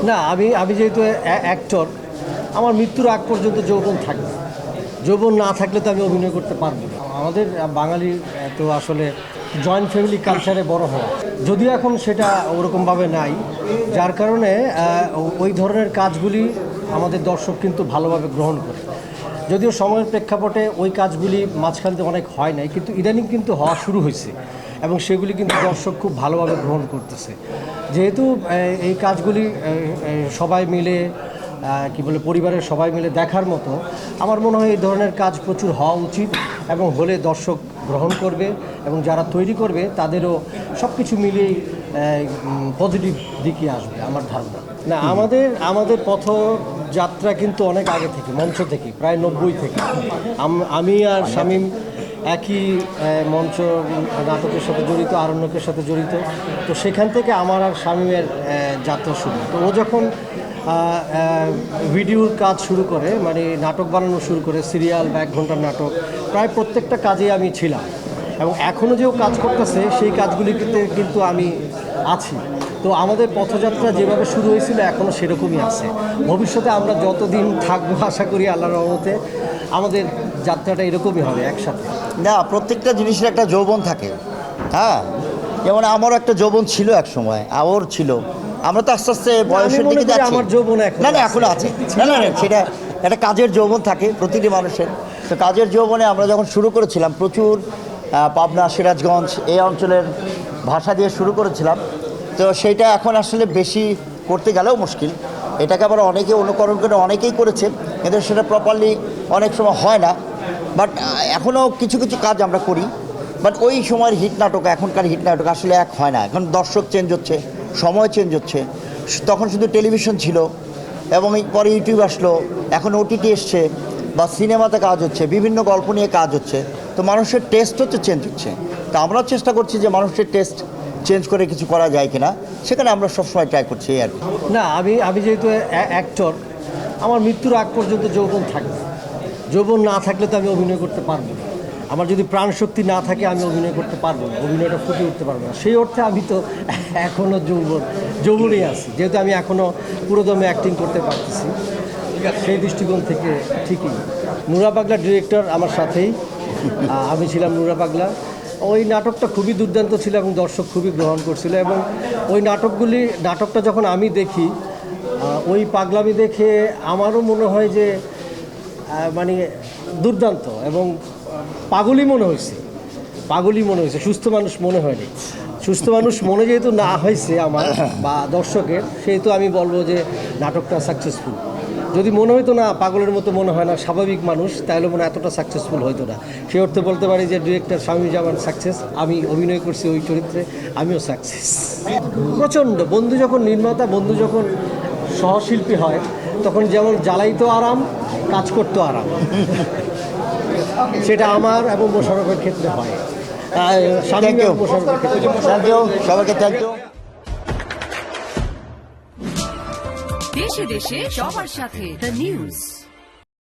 না, আমি আমি যেহেতু অ্যাক্টর, আমার মৃত্যুর আগ পর্যন্ত যৌবন থাকবে। যৌবন না থাকলে তো আমি অভিনয় করতে পারবো না। আমাদের বাঙালির তো আসলে জয়েন্ট ফ্যামিলি কালচারে বড় হওয়া, যদিও এখন সেটা ওরকমভাবে নাই, যার কারণে ওই ধরনের কাজগুলি আমাদের দর্শক কিন্তু ভালোভাবে গ্রহণ করে। যদিও সময়ের প্রেক্ষাপটে ওই কাজগুলি মাঝখান থেকে অনেক হয় নাই, কিন্তু ইদানিং কিন্তু হওয়া শুরু হয়েছে এবং সেগুলি কিন্তু দর্শক খুব ভালোভাবে গ্রহণ করতেছে। যেহেতু এই কাজগুলি সবাই মিলে কি বলে পরিবারের সবাই মিলে দেখার মতো, আমার মনে হয় এই ধরনের কাজ প্রচুর হওয়া উচিত এবং হলে দর্শক গ্রহণ করবে এবং যারা তৈরি করবে তাদেরও সব কিছু মিলিয়েই পজিটিভ দিকে আসবে আমার ধারণা। না, আমাদের পথযাত্রা কিন্তু অনেক আগে থেকে, মঞ্চ থেকে, প্রায় 90 থেকে আমি আর শামীম একই মঞ্চ নাটকের সাথে জড়িত, আরণ্যকের সাথে জড়িত। তো সেখান থেকে আমার আর শামীমের যাত্রা শুরু। তো ও যখন ভিডিওর কাজ শুরু করে, মানে নাটক বানানো শুরু করে, সিরিয়াল বা 1 ঘন্টার নাটক, প্রায় প্রত্যেকটা কাজেই আমি ছিলাম এবং এখনও যেও কাজ করতেছে সেই কাজগুলিতে কিন্তু আমি আছি। তো আমাদের পথযাত্রা যেভাবে শুরু হয়েছিল এখনও সেরকমই আছে। ভবিষ্যতে আমরা যতদিন থাকবো আশা করি আল্লাহর রহমতে আমাদের যাত্রাটা এরকমই হবে একসাথে। না, প্রত্যেকটা জিনিসের একটা যৌবন থাকে। হ্যাঁ, যেমন আমারও একটা যৌবন ছিল এক সময়, ওর ছিল। আমরা তো আস্তে আস্তে বয়সের দিকে যাচ্ছি। আমার যৌবন না না এখনো আছে। না না সেটা একটা কাজের যৌবন থাকে প্রতিটি মানুষের। তো কাজের যৌবনে আমরা যখন শুরু করেছিলাম প্রচুর পাবনা, সিরাজগঞ্জ এই অঞ্চলের ভাষা দিয়ে শুরু করেছিলাম। তো সেইটা এখন আসলে বেশি করতে গেলেও মুশকিল। এটাকে আবার অনেকে অনুকরণ করে অনেকেই করেছে, কিন্তু সেটা প্রপারলি অনেক সময় হয় না। বাট এখনও কিছু কিছু কাজ আমরা করি। বাট ওই সময়ের হিট নাটক এখনকার হিট নাটক আসলে এক হয় না। এখন দর্শক চেঞ্জ হচ্ছে, সময় চেঞ্জ হচ্ছে। তখন শুধু টেলিভিশন ছিল এবং পরে ইউটিউব আসলো, এখন ওটিটি এসছে বা সিনেমাতে কাজ হচ্ছে, বিভিন্ন গল্প নিয়ে কাজ হচ্ছে। তো মানুষের টেস্ট চেঞ্জ হচ্ছে। তো আমরাও চেষ্টা করছি যে মানুষের টেস্ট চেঞ্জ করে কিছু করা যায় কিনা, সেখানে আমরা সবসময় ট্রাই করছি আর কি। না, আমি যেহেতু অ্যাক্টর, আমার মৃত্যুর আগ পর্যন্ত যৌবন থাকবে। যৌবন না থাকলে তো আমি অভিনয় করতে পারবো না। আমার যদি প্রাণশক্তি না থাকে আমি অভিনয় করতে পারবো না, অভিনয়টা ফুটে উঠতে পারবো না। সেই অর্থে আমি তো এখনও যৌবনই আছি, যেহেতু আমি এখনও পুরোদমে অ্যাক্টিং করতে পারতেছি। সেই দৃষ্টিকোণ থেকে ঠিকই। নুরা পাগলা ডিরেক্টর আমার সাথেই, আমি ছিলাম নুরা পাগলা। ওই নাটকটা খুবই দুর্দান্ত ছিল এবং দর্শক খুবই গ্রহণ করছিল। এবং ওই নাটকটা যখন আমি দেখি, ওই পাগলামি দেখে আমারও মনে হয় যে মানে দুর্দান্ত এবং পাগলই মনে হয়েছে, সুস্থ মানুষ মনে হয়নি। সুস্থ মানুষ মনে যেহেতু না হয়েছে আমার বা দর্শকের, সেহেতু আমি বলবো যে নাটকটা সাকসেসফুল। যদি মনে হইতো না, পাগলের মতো মনে হয় না, স্বাভাবিক মানুষ, তাহলে মনে এতটা সাকসেসফুল হইতো না। সেই অর্থে বলতে পারি যে ডিরেক্টর শামীম জামান সাকসেস, আমি অভিনয় করছি ওই চরিত্রে, আমিও সাকসেস। প্রচণ্ড বন্ধু যখন নির্মাতা, বন্ধু যখন সহশিল্পী হয়, তখন যেমন জ্বালাইতো আরাম, কাজ করতো আরাম। সেটা আমার এবং মোশাররফের ক্ষেত্রে হয়। শামীম এবং মোশাররফের ক্ষেত্রে। সবাইকে থ্যাংক ইউ। দেশে দেশে সবার সাথে দ্য নিউজ।